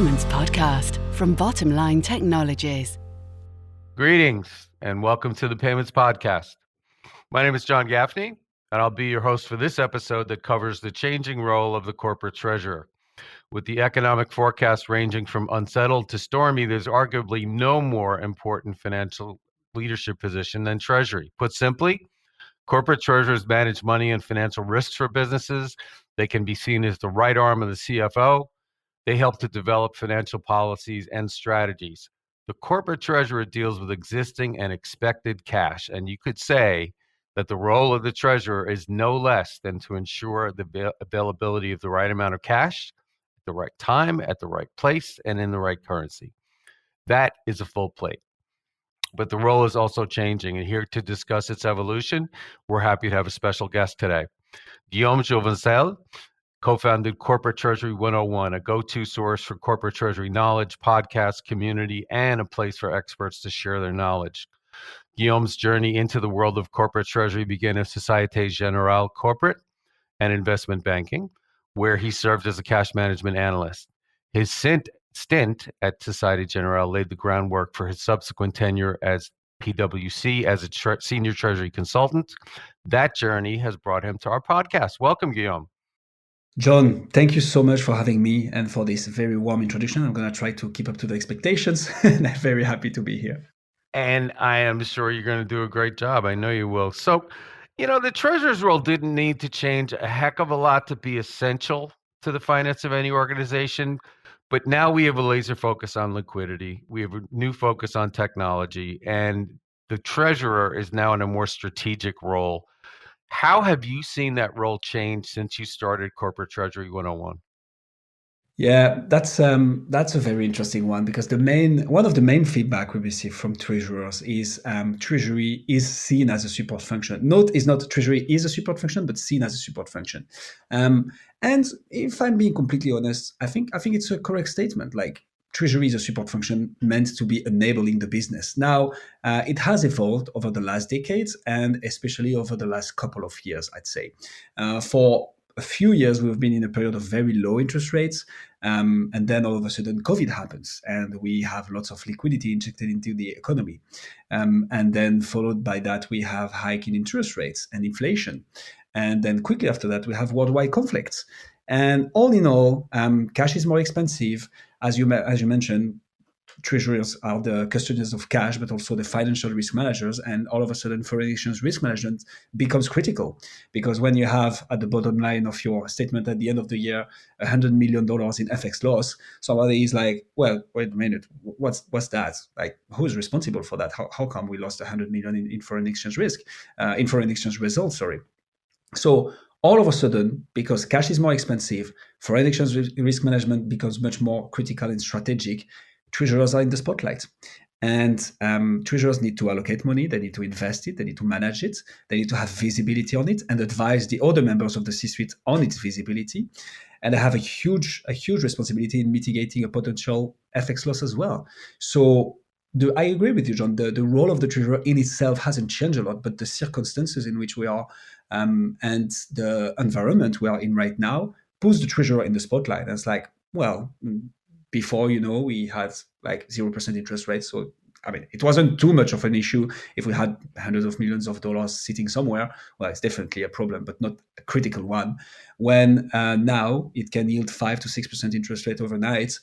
Payments Podcast from Bottomline Technologies. Greetings and welcome to the Payments Podcast. My name is John Gaffney, and I'll be your host for this episode that covers the changing role of the corporate treasurer. With the economic forecast ranging from unsettled to stormy, there's arguably no more important financial leadership position than treasury. Put simply, corporate treasurers manage money and financial risks for businesses. They can be seen as the right arm of the CFO. They help to develop financial policies and strategies. The corporate treasurer deals with existing and expected cash, and you could say that the role of the treasurer is no less than to ensure the availability of the right amount of cash at the right time, at the right place, and in the right currency. That is a full plate. But the role is also changing, and here to discuss its evolution, we're happy to have a special guest today. Guillaume Jouvencel co-founded Corporate Treasury 101, a go-to source for corporate treasury knowledge, podcast, community, and a place for experts to share their knowledge. Guillaume's journey into the world of corporate treasury began at Société Générale Corporate and Investment Banking, where he served as a cash management analyst. His stint at Société Générale laid the groundwork for his subsequent tenure as PwC as a senior treasury consultant. That journey has brought him to our podcast. Welcome, Guillaume. John, thank you so much for having me and for this very warm introduction. I'm going to try to keep up to the expectations, and I'm very happy to be here. And I am sure you're going to do a great job. I know you will. So, the treasurer's role didn't need to change a heck of a lot to be essential to the finance of any organization. But now we have a laser focus on liquidity. We have a new focus on technology, and the treasurer is now in a more strategic role. How have you seen that role change since you started Corporate Treasury 101? Yeah, that's a very interesting one, because one of the main feedback we receive from treasurers is treasury is seen as a support function. Note is not treasury is a support function, but seen as a support function. And if I'm being completely honest, I think it's a correct statement. Like, treasury is a support function meant to be enabling the business. Now, it has evolved over the last decades, and especially over the last couple of years, I'd say. For a few years, we've been in a period of very low interest rates, and then all of a sudden COVID happens, and we have lots of liquidity injected into the economy. And then followed by that, we have hike in interest rates and inflation. And then quickly after that, we have worldwide conflicts. And all in all, cash is more expensive. As you mentioned, treasurers are the custodians of cash, but also the financial risk managers. And all of a sudden, foreign exchange risk management becomes critical, because when you have at the bottom line of your statement at the end of the year $100 million in FX loss, somebody is like, well, wait a minute, what's that? Like, who's responsible for that? How come we lost $100 million in foreign exchange in foreign exchange results? Sorry. So all of a sudden, because cash is more expensive, foreign exchange risk management becomes much more critical and strategic. Treasurers are in the spotlight. And treasurers need to allocate money, they need to invest it, they need to manage it, they need to have visibility on it and advise the other members of the C-suite on its visibility. And they have a huge responsibility in mitigating a potential FX loss as well. So I agree with you, John. The role of the treasurer in itself hasn't changed a lot, but the circumstances in which we are and the environment we are in right now puts the treasurer in the spotlight. And it's like, well, before, we had like 0% interest rates. So, it wasn't too much of an issue if we had hundreds of millions of dollars sitting somewhere. Well, it's definitely a problem, but not a critical one. When now it can yield 5 to 6% interest rate overnight,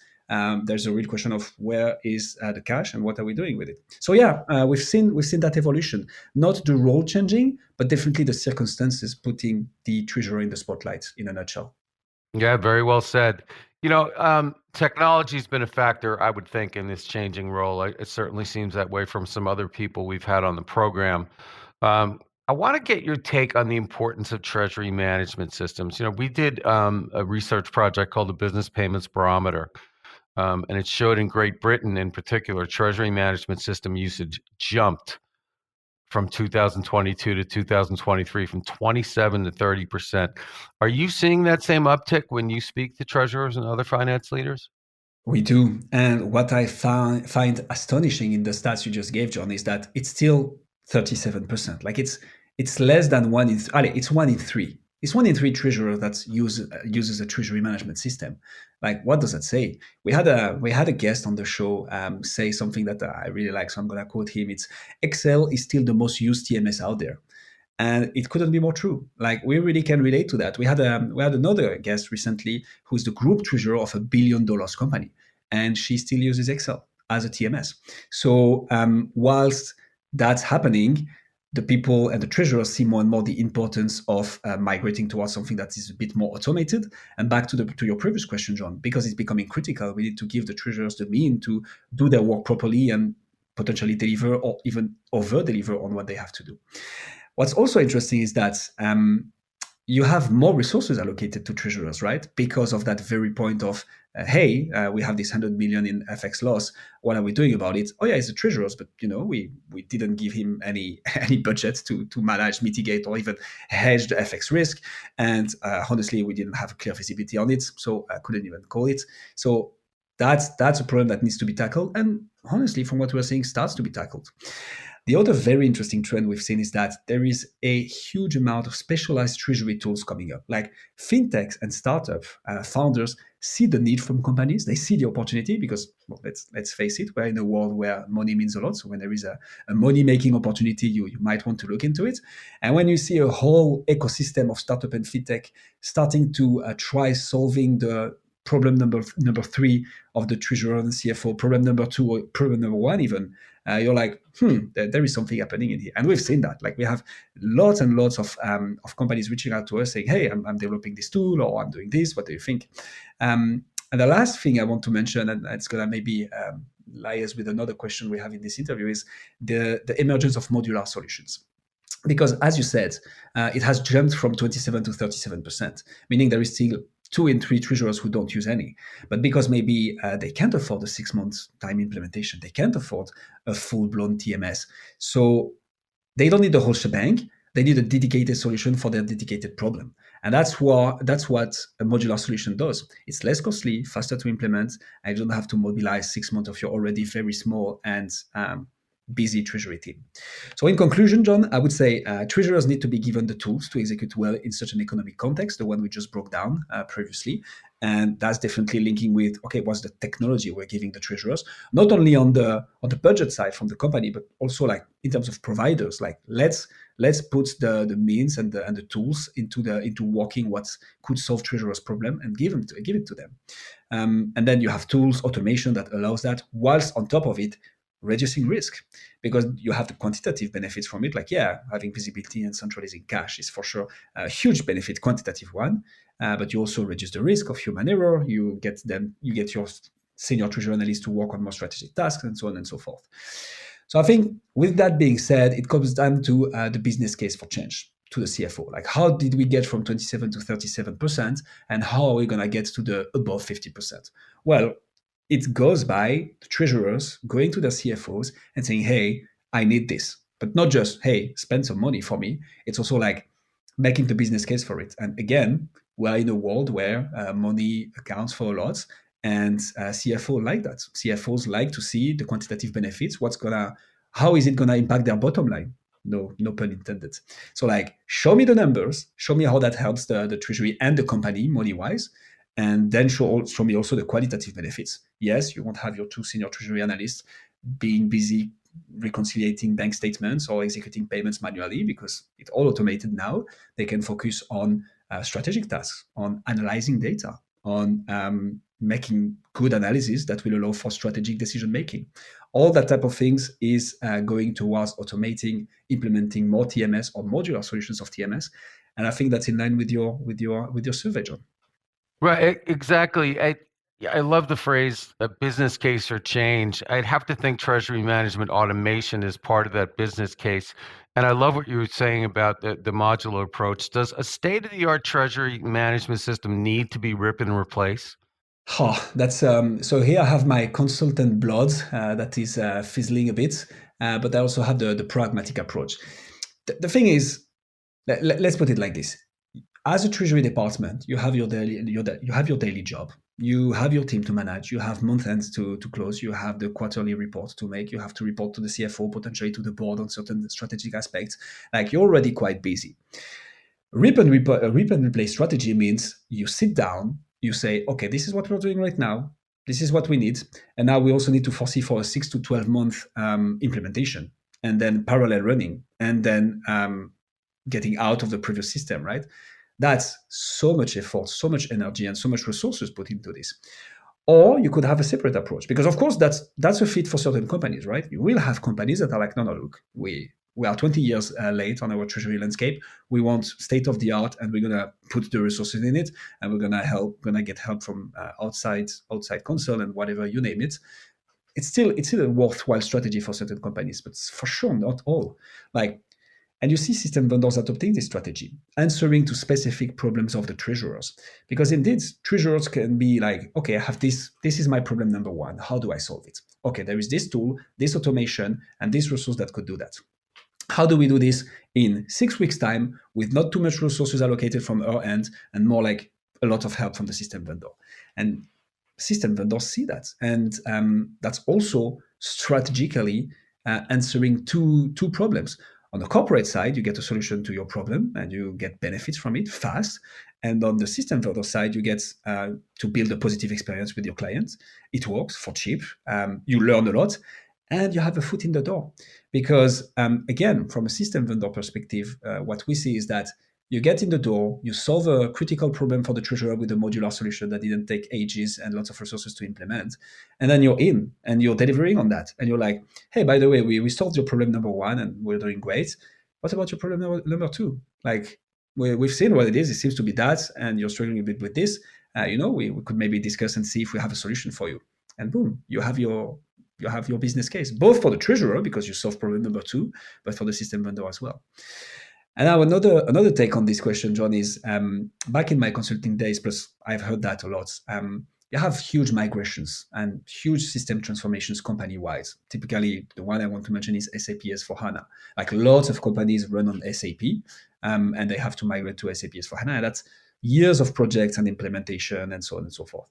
there's a real question of where is the cash and what are we doing with it? So yeah, we've seen that evolution, not the role changing, but definitely the circumstances putting the treasurer in the spotlight in a nutshell. Yeah, very well said. Technology's been a factor, I would think, in this changing role. It certainly seems that way from some other people we've had on the program. I want to get your take on the importance of treasury management systems. We did a research project called the Business Payments Barometer. And it showed in Great Britain, in particular, treasury management system usage jumped from 2022 to 2023 from 27 to 30%. Are you seeing that same uptick when you speak to treasurers and other finance leaders? We do. And what I find astonishing in the stats you just gave, John, is that it's still 37%. Like, it's less than it's 1 in 3. It's 1 in 3 treasurers that uses a treasury management system. Like, what does that say? We had a guest on the show say something that I really like, so I'm gonna quote him. It's Excel is still the most used TMS out there. And it couldn't be more true. Like, we really can relate to that. We had another guest recently who's the group treasurer of $1 billion company, and she still uses Excel as a TMS. So whilst that's happening, the people and the treasurers see more and more the importance of migrating towards something that is a bit more automated. And back to your previous question, John, because it's becoming critical, we need to give the treasurers the means to do their work properly and potentially deliver or even over deliver on what they have to do. What's also interesting is that you have more resources allocated to treasurers, right? Because of that very point of, hey, we have this 100 million in FX loss. What are we doing about it? Oh yeah, it's the treasurers, but we didn't give him any budget to manage, mitigate, or even hedge the FX risk. And honestly, we didn't have clear visibility on it, so I couldn't even call it. So that's a problem that needs to be tackled. And honestly, from what we're seeing, starts to be tackled. The other very interesting trend we've seen is that there is a huge amount of specialized treasury tools coming up. Like, fintechs and startup founders see the need from companies. They see the opportunity because, well, let's face it, we're in a world where money means a lot. So when there is a money-making opportunity, you might want to look into it. And when you see a whole ecosystem of startup and fintech starting to try solving the problem number 3 of the treasurer and CFO, problem number 2, or problem number 1 even, you're like, there is something happening in here. And we've seen that. Like, we have lots and lots of companies reaching out to us saying, hey, I'm developing this tool, or I'm doing this. What do you think? And the last thing I want to mention, and it's going to maybe liaise with another question we have in this interview, is the emergence of modular solutions. Because, as you said, it has jumped from 27 to 37%, meaning there is still 2 in 3 treasurers who don't use any. But because maybe they can't afford a 6 months time implementation, they can't afford a full-blown TMS. So they don't need the whole shebang. They need a dedicated solution for their dedicated problem. And that's what a modular solution does. It's less costly, faster to implement, and you don't have to mobilize 6 months of your already very small and busy treasury team. So in conclusion, John, I would say treasurers need to be given the tools to execute well in such an economic context, the one we just broke down previously. And that's definitely linking with, okay, what's the technology we're giving the treasurers, not only on the budget side from the company, but also like in terms of providers. Like, let's put the means and the tools into working what could solve treasurers' problem and give it to them. And then you have tools, automation that allows that, whilst on top of it, reducing risk, because you have the quantitative benefits from it. Like, yeah, having visibility and centralizing cash is for sure a huge benefit, quantitative one, but you also reduce the risk of human error. You get your senior treasury analyst to work on more strategic tasks, and so on and so forth. So I think with that being said, it comes down to the business case for change to the CFO. Like, how did we get from 27 to 37%, and how are we going to get to the above 50%? Well, it goes by the treasurers going to their CFOs and saying, hey, I need this. But not just, hey, spend some money for me. It's also like making the business case for it. And again, we're in a world where money accounts for a lot, and CFOs like that. CFOs like to see the quantitative benefits. How is it gonna impact their bottom line? No pun intended. So like, show me the numbers, show me how that helps the treasury and the company money-wise, and then show me also the qualitative benefits. Yes, you won't have your 2 senior treasury analysts being busy reconciliating bank statements or executing payments manually, because it's all automated now. They can focus on strategic tasks, on analyzing data, on making good analysis that will allow for strategic decision making. All that type of things is going towards automating, implementing more TMS or modular solutions of TMS, and I think that's in line with your survey, John. Right, exactly. I love the phrase a business case or change. I'd have to think treasury management automation is part of that business case. And I love what you were saying about the modular approach. Does a state-of-the-art treasury management system need to be rip and replace? That's so here I have my consultant blood that is fizzling a bit, but I also have the pragmatic approach. The thing is, let's put it like this. As a treasury department, you have your daily job. You have your team to manage. You have month ends to close. You have the quarterly report to make. You have to report to the CFO, potentially to the board on certain strategic aspects. Like, you're already quite busy. Rip and replace strategy means you sit down, you say, okay, this is what we're doing right now. This is what we need. And now we also need to foresee for a 6 to 12 month implementation, and then parallel running, and then getting out of the previous system, right? That's so much effort, so much energy, and so much resources put into this. Or you could have a separate approach, because of course that's a fit for certain companies, right? You will have companies that are like, no, look, we are 20 years late on our treasury landscape. We want state of the art, and we're gonna put the resources in it, and we're gonna get help from outside counsel and whatever, you name it. It's still a worthwhile strategy for certain companies, but for sure not all. And you see system vendors adopting this strategy, answering to specific problems of the treasurers. Because indeed, treasurers can be like, okay, I have this is my problem number one. How do I solve it? Okay, there is this tool, this automation, and this resource that could do that. How do we do this in 6 weeks' time with not too much resources allocated from our end, and more like a lot of help from the system vendor? And system vendors see that. And that's also strategically answering two problems. On the corporate side, you get a solution to your problem and you get benefits from it fast. And on the system vendor side, you get to build a positive experience with your clients. It works for cheap. You learn a lot, and you have a foot in the door. Because again, from a system vendor perspective, what we see is that you get in the door, you solve a critical problem for the treasurer with a modular solution that didn't take ages and lots of resources to implement. And then you're in and you're delivering on that. And you're like, hey, by the way, we solved your problem number one and we're doing great. What about your problem number two? Like, we've seen what it is. It seems to be that, and you're struggling a bit with this. We could maybe discuss and see if we have a solution for you. And boom, you have your business case, both for the treasurer because you solve problem number two, but for the system vendor as well. And now another take on this question, John, is back in my consulting days, plus I've heard that a lot. You have huge migrations and huge system transformations company-wide. Typically, the one I want to mention is SAP S/4HANA. Like, lots of companies run on SAP, and they have to migrate to SAP S/4HANA. And that's years of projects and implementation and so on and so forth.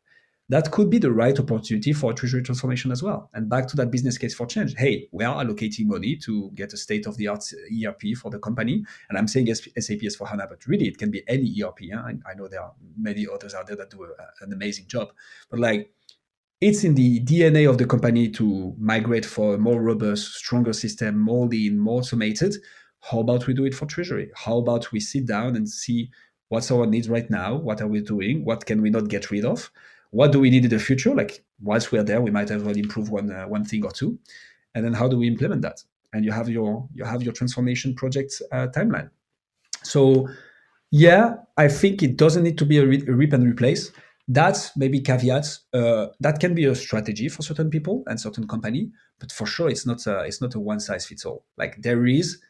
That could be the right opportunity for a treasury transformation as well. And back to that business case for change. Hey, we are allocating money to get a state-of-the-art ERP for the company. And I'm saying SAP S/4HANA, but really it can be any ERP. I know there are many others out there that do an amazing job. But like, it's in the DNA of the company to migrate for a more robust, stronger system, more lean, more automated. How about we do it for treasury? How about we sit down and see what's our needs right now? What are we doing? What can we not get rid of? What do we need in the future? Like, whilst we're there, we might as well improve one thing or two. And then how do we implement that? And you have your transformation project timeline. So yeah, I think it doesn't need to be a rip and replace. That's maybe caveats. That can be a strategy for certain people and certain company, but for sure it's not a one size fits all. Like, there is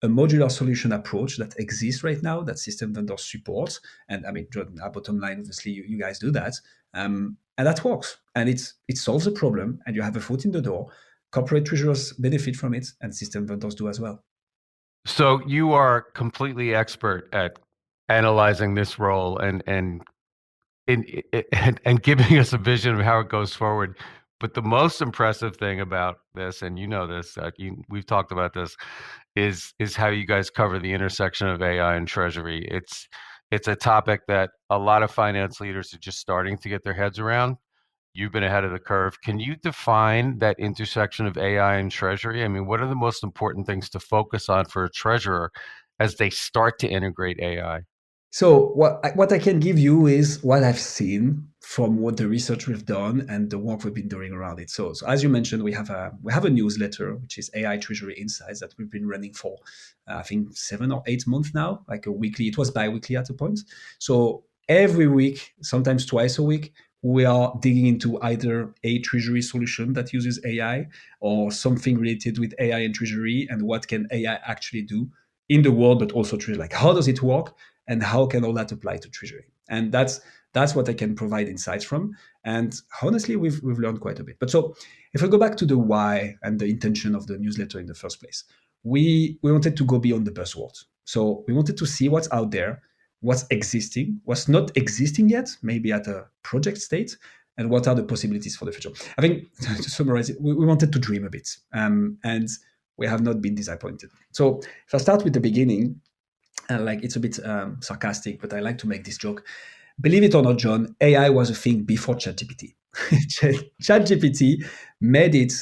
a modular solution approach that exists right now that system vendors support. And I mean, our bottom line, obviously, you guys do that. And that works. And it solves a problem, and you have a foot in the door. Corporate treasurers benefit from it, and system vendors do as well. So you are completely expert at analyzing this role and giving us a vision of how it goes forward. But the most impressive thing about this, and you know this, we've talked about this, is how you guys cover the intersection of AI and treasury. It's a topic that a lot of finance leaders are just starting to get their heads around. You've been ahead of the curve. Can you define that intersection of AI and treasury? I mean, what are the most important things to focus on for a treasurer as they start to integrate AI? So what I can give you is what I've seen from what the research we've done and the work we've been doing around it. So as you mentioned, we have a newsletter, which is AI Treasury Insights, that we've been running for I think 7 or 8 months now, like a weekly. It was bi-weekly at a point. So every week, sometimes twice a week, we are digging into either a treasury solution that uses AI or something related with AI and treasury, and what can AI actually do in the world, but also treasury. Like, how does it work? And how can all that apply to treasury? And that's what I can provide insights from. And honestly, we've learned quite a bit. But so if I go back to the why and the intention of the newsletter in the first place, we wanted to go beyond the buzzwords. So we wanted to see what's out there, what's existing, what's not existing yet, maybe at a project state, and what are the possibilities for the future. I think, to summarize it, we wanted to dream a bit, and we have not been disappointed. So if I start with the beginning, like it's a bit sarcastic, but I like to make this joke. Believe it or not, John, AI was a thing before ChatGPT. ChatGPT made it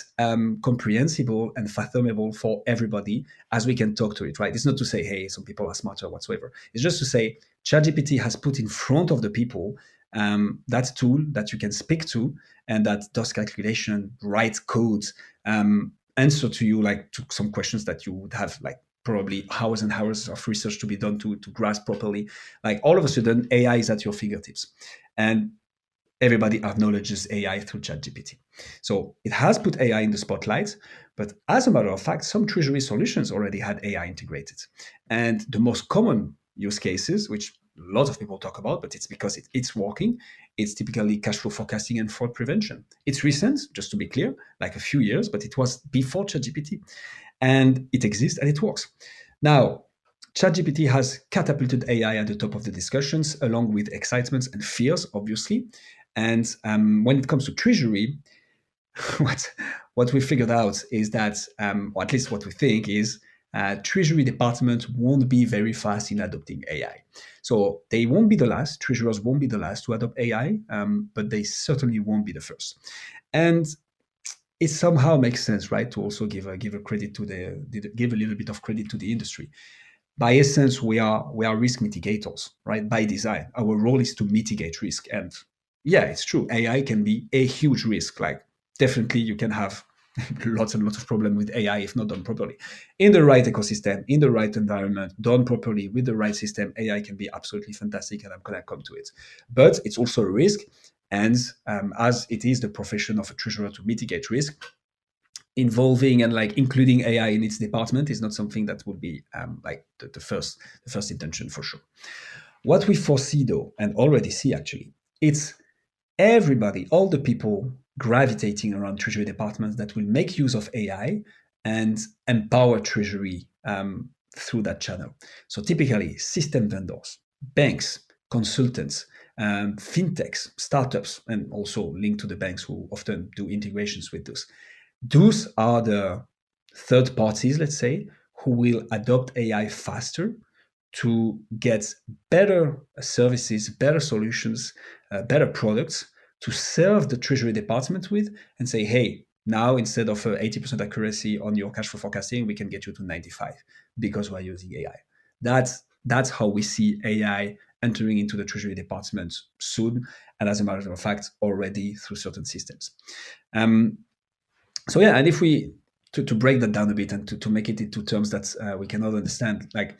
comprehensible and fathomable for everybody as we can talk to it, right? It's not to say, hey, some people are smarter whatsoever. It's just to say ChatGPT has put in front of the people that tool that you can speak to and that does calculation, writes codes, answer to you like to some questions that you would have like probably hours and hours of research to be done to grasp properly. Like all of a sudden, AI is at your fingertips. And everybody acknowledges AI through ChatGPT. So it has put AI in the spotlight, but as a matter of fact, some treasury solutions already had AI integrated. And the most common use cases, which lots of people talk about, but it's because it's working, it's typically cash flow forecasting and fraud prevention. It's recent, just to be clear, like a few years, but it was before ChatGPT. And it exists and it works. Now, ChatGPT has catapulted AI at the top of the discussions, along with excitements and fears, obviously. And when it comes to treasury, what we figured out is that, or at least what we think is, treasury department won't be very fast in adopting AI. So they won't be the last. Treasurers won't be the last to adopt AI, but they certainly won't be the first. And it somehow makes sense, right, to also give a credit to give a little bit of credit to the industry. By essence, we are risk mitigators, right? By design, our role is to mitigate risk. And yeah, it's true. AI can be a huge risk. Like definitely, you can have lots and lots of problems with AI if not done properly. In the right ecosystem, in the right environment, done properly with the right system, AI can be absolutely fantastic, and I'm gonna come to it. But it's also a risk, and as it is the profession of a treasurer to mitigate risk, involving and like including AI in its department is not something that would be like the first intention for sure. What we foresee though, and already see actually, it's everybody, all the people gravitating around treasury departments that will make use of AI and empower treasury through that channel. So typically system vendors, banks, consultants, fintechs, startups, and also linked to the banks who often do integrations with those. Those are the third parties, let's say, who will adopt AI faster to get better services, better solutions, better products to serve the treasury department with and say, hey, now instead of 80% accuracy on your cash flow forecasting, we can get you to 95 because we're using AI. That's how we see AI entering into the treasury department soon, and as a matter of fact, already through certain systems. So yeah, and if we to break that down a bit and to make it into terms that we can all understand, like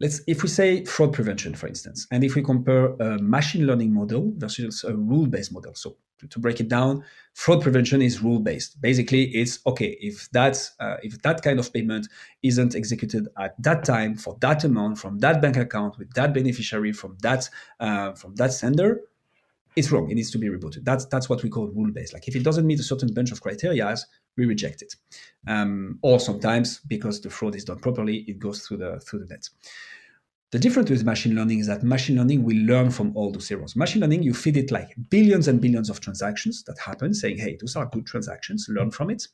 if we say fraud prevention, for instance, and if we compare a machine learning model versus a rule-based model. So to break it down, fraud prevention is rule-based. Basically, it's okay if that kind of payment isn't executed at that time for that amount from that bank account with that beneficiary from that sender, it's wrong. It needs to be rebooted. That's what we call rule-based. Like if it doesn't meet a certain bunch of criteria, we reject it. Or sometimes because the fraud is done properly, it goes through the net. The difference with machine learning is that machine learning will learn from all those errors. Machine learning, you feed it like billions and billions of transactions that happen, saying, hey, those are good transactions, learn from it.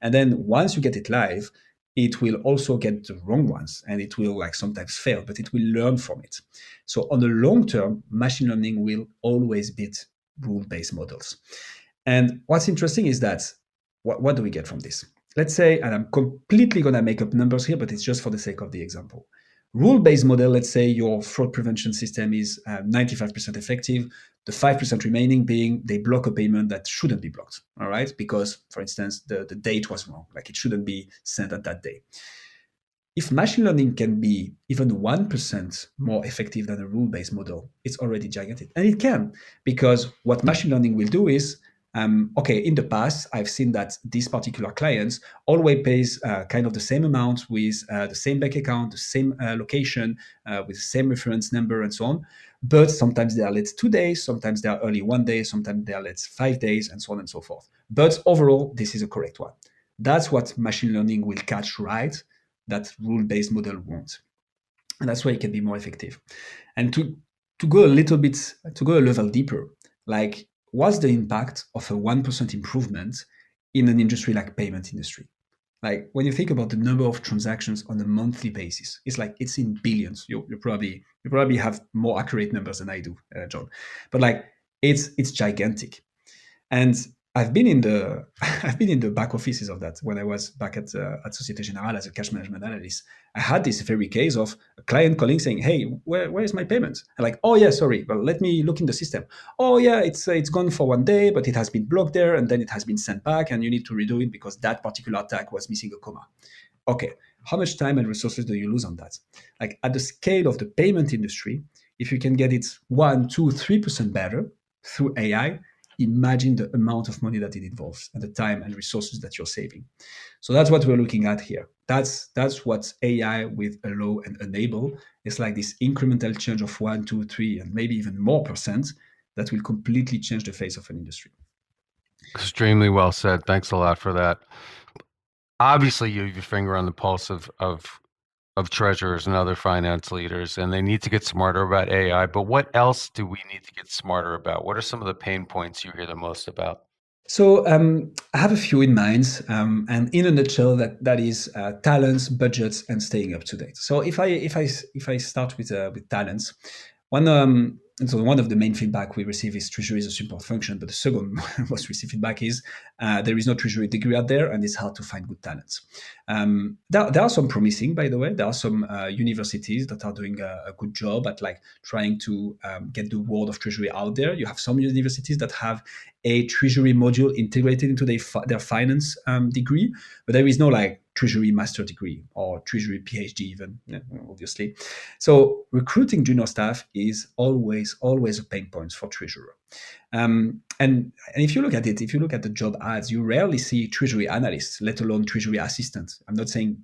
And then once you get it live, it will also get the wrong ones, and it will like sometimes fail, but it will learn from it. So on the long term, machine learning will always beat rule-based models. And what's interesting is that, what do we get from this? Let's say, and I'm completely going to make up numbers here, but it's just for the sake of the example. Rule-based model, let's say your fraud prevention system is 95% effective, the 5% remaining being they block a payment that shouldn't be blocked, all right? Because, for instance, the date was wrong, like it shouldn't be sent at that day. If machine learning can be even 1% more effective than a rule-based model, it's already gigantic. And it can, because what machine learning will do is, okay, in the past, I've seen that these particular clients always pays kind of the same amount with the same bank account, the same location, with the same reference number and so on. But sometimes they are late 2 days, sometimes they are early 1 day, sometimes they are late 5 days, and so on and so forth. But overall, this is a correct one. That's what machine learning will catch right, that rule-based model won't. And that's why it can be more effective. And to go a level deeper, like, what's the impact of a 1% improvement in an industry like payment industry? Like when you think about the number of transactions on a monthly basis, it's in billions. You probably have more accurate numbers than I do, John. But like it's gigantic. And I've been in the I've been in the back offices of that when I was back at Societe Generale as a cash management analyst. I had this very case of a client calling saying, "Hey, where is my payment?" And like, "Oh yeah, sorry, well let me look in the system. Oh yeah, it's gone for one day, but it has been blocked there, and then it has been sent back, and you need to redo it because that particular attack was missing a comma." Okay, how much time and resources do you lose on that? Like at the scale of the payment industry, if you can get it 1, 2, 3% better through AI, imagine the amount of money that it involves and the time and resources that you're saving. So that's what we're looking at here. That's what AI with allow and enable. It's like this incremental change of 1, 2, 3, and maybe even more percent that will completely change the face of an industry. Extremely well said. Thanks a lot for that. Obviously, you have your finger on the pulse of treasurers and other finance leaders, and they need to get smarter about AI. But what else do we need to get smarter about? What are some of the pain points you hear the most about? So I have a few in mind, and in a nutshell, that is talents, budgets, and staying up to date. So if I start with talents, and so one of the main feedback we receive is treasury is a support function, but the second most received feedback is there is no treasury degree out there, and it's hard to find good talents. There are some promising, by the way. There are some universities that are doing a good job at like trying to get the word of treasury out there. You have some universities that have a treasury module integrated into their finance degree, but there is no like treasury master degree or treasury PhD even, obviously. So recruiting junior staff is always a pain point for treasurer. And if you look at it, if you look at the job ads, you rarely see treasury analysts, let alone treasury assistants. I'm not saying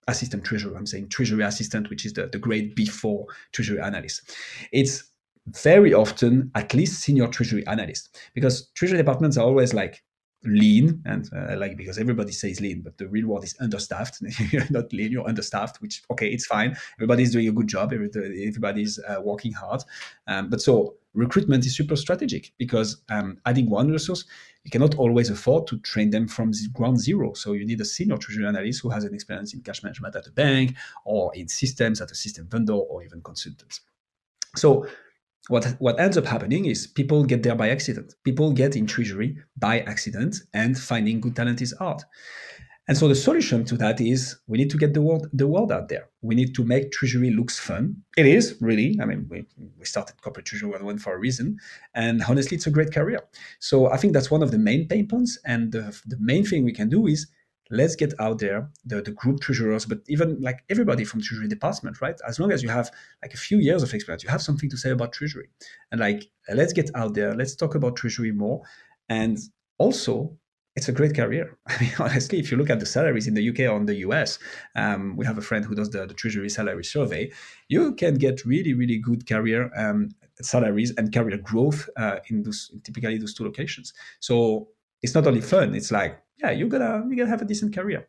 assistant treasurer, I'm saying treasury assistant, which is the grade before treasury analyst. It's very often at least senior treasury analyst, because treasury departments are always like lean and like, because everybody says lean, but the real word is understaffed. You're not lean, you're understaffed, which okay, it's fine. Everybody's doing a good job, everybody's working hard, but so recruitment is super strategic, because adding one resource, you cannot always afford to train them from ground zero. So you need a senior treasury analyst who has an experience in cash management at a bank, or in systems at a system vendor, or even consultants. So what ends up happening is people get there by accident. People get in treasury by accident, and finding good talent is hard. And so the solution to that is we need to get the word out there. We need to make treasury looks fun. It is really. I mean, we started Corporate Treasury 101 for a reason, and honestly, it's a great career. So I think that's one of the main pain points, and the main thing we can do is let's get out there the group treasurers, but even like everybody from treasury department, right? As long as you have like a few years of experience, you have something to say about treasury, and like let's get out there, let's talk about treasury more. And also, it's a great career. I mean, honestly, if you look at the salaries in the UK or in the US, we have a friend who does the treasury salary survey. You can get really, really good career salaries and career growth in typically those two locations. So it's not only fun; it's like, yeah, you're gonna have a decent career.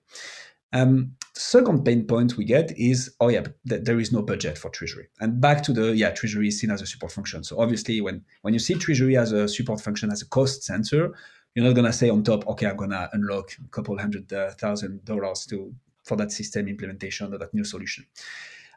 The second pain point we get is, oh yeah, but there is no budget for treasury. And back to treasury is seen as a support function. So obviously, when you see treasury as a support function, as a cost center, you're not gonna say on top, okay, I'm gonna unlock a couple $100,000 for that system implementation or that new solution.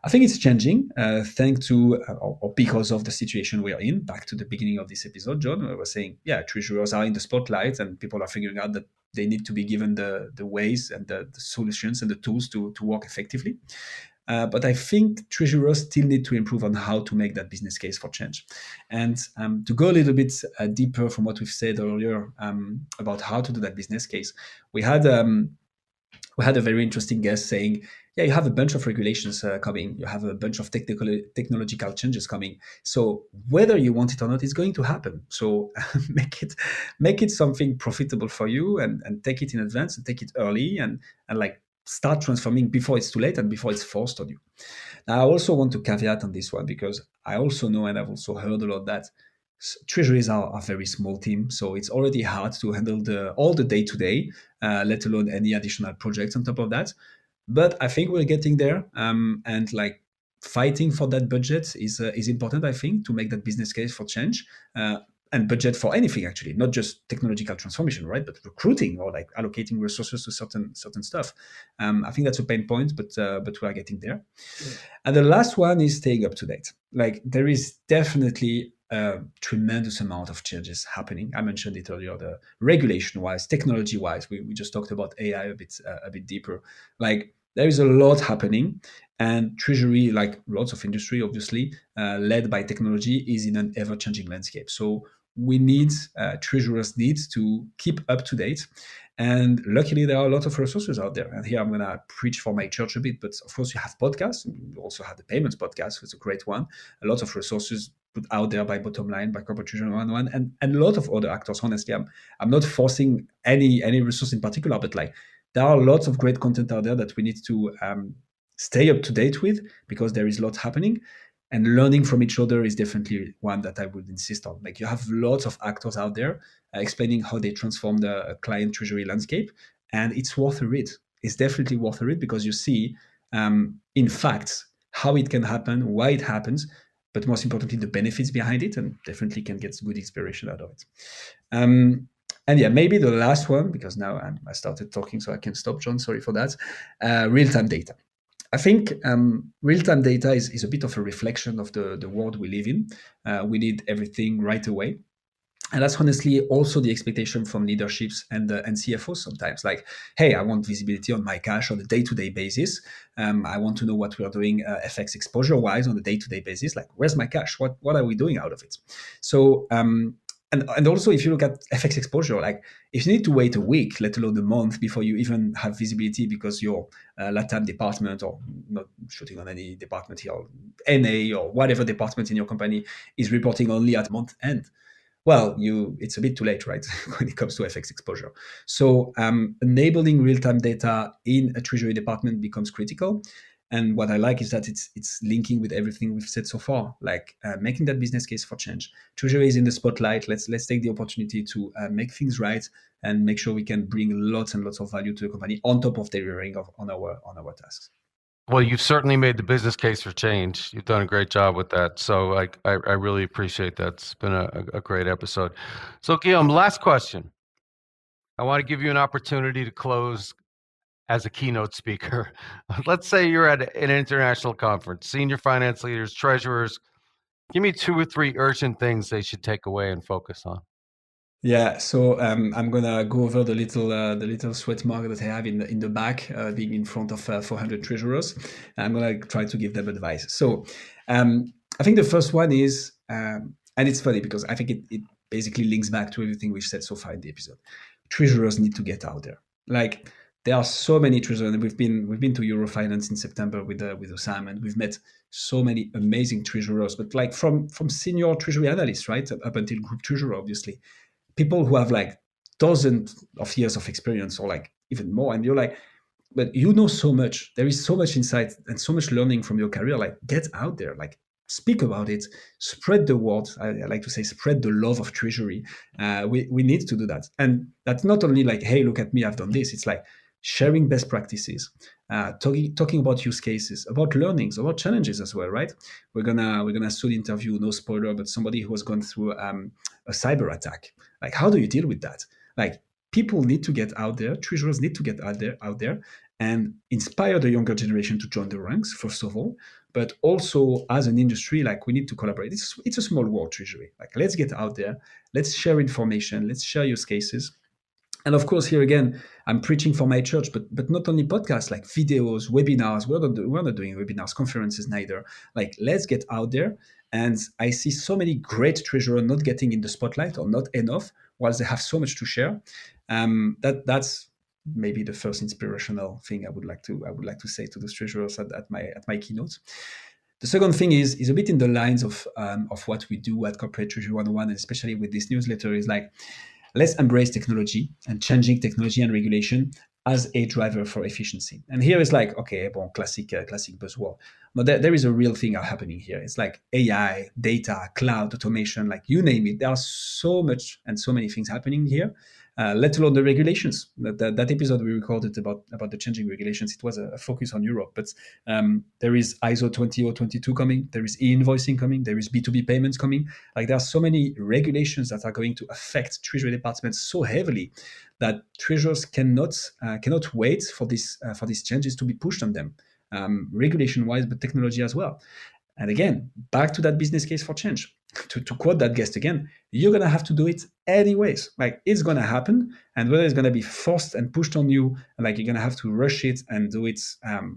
I think it's changing thanks to or because of the situation we are in. Back to the beginning of this episode, John, I was saying, yeah, treasurers are in the spotlight, and people are figuring out that they need to be given the ways and the solutions and the tools to work effectively. But I think treasurers still need to improve on how to make that business case for change. And to go a little bit deeper from what we've said earlier about how to do that business case, we had a very interesting guest saying, yeah, you have a bunch of regulations coming. You have a bunch of technological changes coming. So whether you want it or not, it's going to happen. So make it something profitable for you, and take it in advance, and take it early, and like start transforming before it's too late and before it's forced on you. Now, I also want to caveat on this one, because I also know, and I've also heard a lot, that treasuries are a very small team, so it's already hard to handle all the day-to-day, let alone any additional projects on top of that. But I think we're getting there, and like fighting for that budget is important, I think, to make that business case for change. and budget for anything, actually, not just technological transformation, right? But recruiting or like allocating resources to certain stuff. I think that's a pain point, but we are getting there. And the last one is staying up to date. Like there is definitely a tremendous amount of changes happening. I mentioned it earlier, the regulation-wise, technology-wise. We just talked about AI a bit deeper. Like there is a lot happening, and Treasury, like lots of industry, obviously, led by technology, is in an ever-changing landscape. So we need treasurers need to keep up to date. And luckily, there are a lot of resources out there. And here I'm going to preach for my church a bit, but of course, you have podcasts. You also have the payments podcast, which is a great one. A lot of resources put out there by Bottom Line, by Corporate Treasury 101, and a lot of other actors. Honestly, I'm not forcing any resource in particular, but like there are lots of great content out there that we need to stay up to date with, because there is a lot happening. And learning from each other is definitely one that I would insist on. Like you have lots of actors out there explaining how they transform the client treasury landscape, and it's worth a read. It's definitely worth a read, because you see, in fact, how it can happen, why it happens, but most importantly, the benefits behind it, and definitely can get good inspiration out of it. And yeah, maybe the last one, because now I started talking, so I can stop, John. Sorry for that. Real-time data. I think real-time data is a bit of a reflection of the world we live in. We need everything right away. And that's honestly also the expectation from leaderships and CFOs sometimes. Like, hey, I want visibility on my cash on a day-to-day basis. I want to know what we are doing FX exposure-wise on a day-to-day basis. Like, where's my cash? What are we doing out of it? So, and also, if you look at FX exposure, like if you need to wait a week, let alone a month, before you even have visibility because your LATAM department, or not shooting on any department here, or NA or whatever department in your company is reporting only at month end, well, it's a bit too late, right, when it comes to FX exposure. So enabling real-time data in a treasury department becomes critical. And what I like is that it's linking with everything we've said so far, like making that business case for change. Treasury is in the spotlight. Let's take the opportunity to make things right and make sure we can bring lots and lots of value to the company on top of delivering on our tasks. Well, you've certainly made the business case for change. You've done a great job with that. So I really appreciate that. It's been a great episode. So Guillaume, last question. I want to give you an opportunity to close as a keynote speaker. Let's say you're at an international conference, senior finance leaders, treasurers. Give me 2 or 3 urgent things they should take away and focus on. Yeah, so I'm gonna go over the little sweat mark that I have in the back, being in front of 400 treasurers. I'm gonna try to give them advice. So I think the first one is, and it's funny because I think it basically links back to everything we've said so far in the episode. Treasurers need to get out there. Like there are so many treasurers, and we've been to Eurofinance in September with Osam, and we've met so many amazing treasurers, but like from senior treasury analysts, right, up until group treasurer, obviously. People who have like dozens of years of experience or like even more, and you're like, but you know so much. There is so much insight and so much learning from your career. Like get out there, like speak about it, spread the word. I like to say spread the love of treasury. We need to do that, and that's not only like, hey, look at me, I've done this. It's like sharing best practices, talking about use cases, about learnings, about challenges as well, right? We're gonna soon interview, no spoiler, but somebody who has gone through a cyber attack. Like, how do you deal with that? Like, people need to get out there, treasurers need to get out there and inspire the younger generation to join the ranks, first of all, but also as an industry, like we need to collaborate. It's a small world, treasury. Like, let's get out there, let's share information, let's share use cases. And of course, here again, I'm preaching for my church, but not only podcasts, like videos, webinars. We're not doing webinars, conferences neither. Like, let's get out there. And I see so many great treasurers not getting in the spotlight or not enough, whilst they have so much to share. That's maybe the first inspirational thing I would like to say to those treasurers at my keynote. The second thing is a bit in the lines of what we do at Corporate Treasury 101, and especially with this newsletter, is like, let's embrace technology and changing technology and regulation as a driver for efficiency. And here is like, okay, bon, classic buzzword. But there is a real thing happening here. It's like AI, data, cloud, automation, like you name it. There are so much and so many things happening here. let alone the regulations. That episode we recorded about the changing regulations, it was a focus on Europe. But there is ISO 20022 coming, there is e-invoicing coming, there is B2B payments coming. Like, there are so many regulations that are going to affect treasury departments so heavily that treasurers cannot wait for these changes to be pushed on them, regulation-wise, but technology as well. And again, back to that business case for change. To quote that guest again, you're going to have to do it anyways. Like, it's going to happen, and whether it's going to be forced and pushed on you, like you're going to have to rush it and do it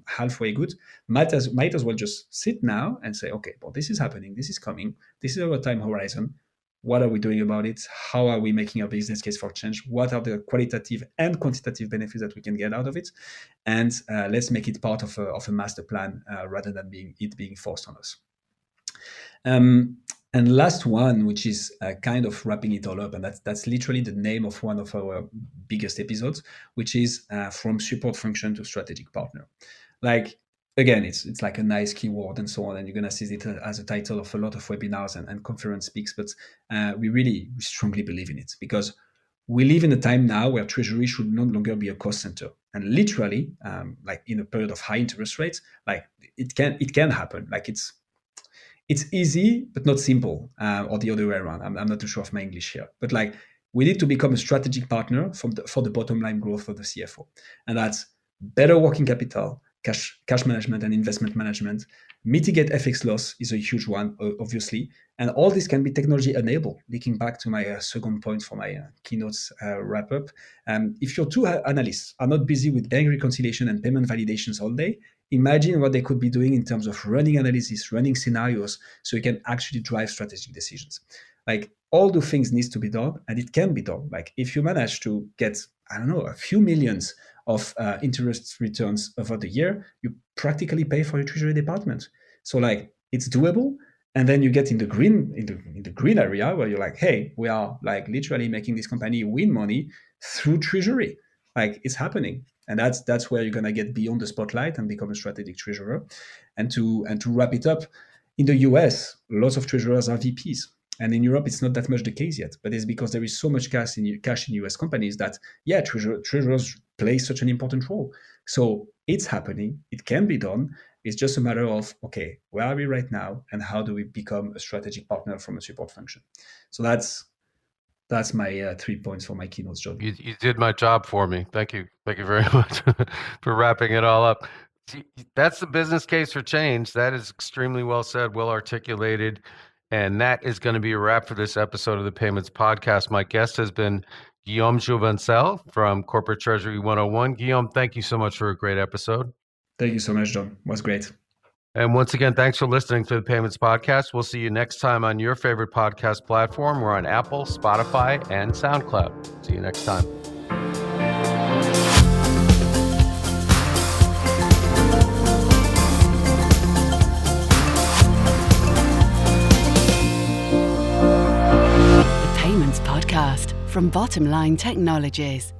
halfway good, might as well just sit now and say, okay, well, this is happening, this is coming, this is our time horizon. What are we doing about it? How are we making a business case for change? What are the qualitative and quantitative benefits that we can get out of it? And let's make it part of a master plan rather than being forced on us. And last one, which is kind of wrapping it all up, and that's literally the name of one of our biggest episodes, which is from support function to strategic partner. Like, again, it's like a nice keyword and so on, and you're going to see it as a title of a lot of webinars and conference speaks, but we strongly believe in it, because we live in a time now where treasury should no longer be a cost center. And literally, like in a period of high interest rates, like it can happen. Like, it's easy, but not simple, or the other way around. I'm not too sure of my English here, but like, we need to become a strategic partner for the bottom line growth of the CFO. And that's better working capital, cash management and investment management. Mitigate FX loss is a huge one, obviously. And all this can be technology enabled. Linking back to my second point for my keynotes wrap up. If your two analysts are not busy with bank reconciliation and payment validations all day, imagine what they could be doing in terms of running analysis, running scenarios, so you can actually drive strategic decisions. Like, all the things needs to be done, and it can be done. Like, if you manage to get, I don't know, a few millions of interest returns over the year, you practically pay for your treasury department. So like, it's doable. And then you get in the green area where you're like, hey, we are like literally making this company win money through treasury. Like, it's happening. And that's where you're gonna get beyond the spotlight and become a strategic treasurer. And to wrap it up, in the US, lots of treasurers are VPs. And in Europe, it's not that much the case yet, but it's because there is so much cash in US companies that, yeah, treasurers play such an important role. So it's happening. It can be done. It's just a matter of, okay, where are we right now, and how do we become a strategic partner from a support function? So that's my 3 points for my keynotes, John. You did my job for me. Thank you very much for wrapping it all up. That's the business case for change. That is extremely well said, well articulated. And that is going to be a wrap for this episode of the Payments Podcast. My guest has been Guillaume Jouvencel from Corporate Treasury 101. Guillaume, thank you so much for a great episode. Thank you so much, John. It was great. And once again, thanks for listening to the Payments Podcast. We'll see you next time on your favorite podcast platform. We're on Apple, Spotify, and SoundCloud. See you next time. Podcast from Bottom Line Technologies.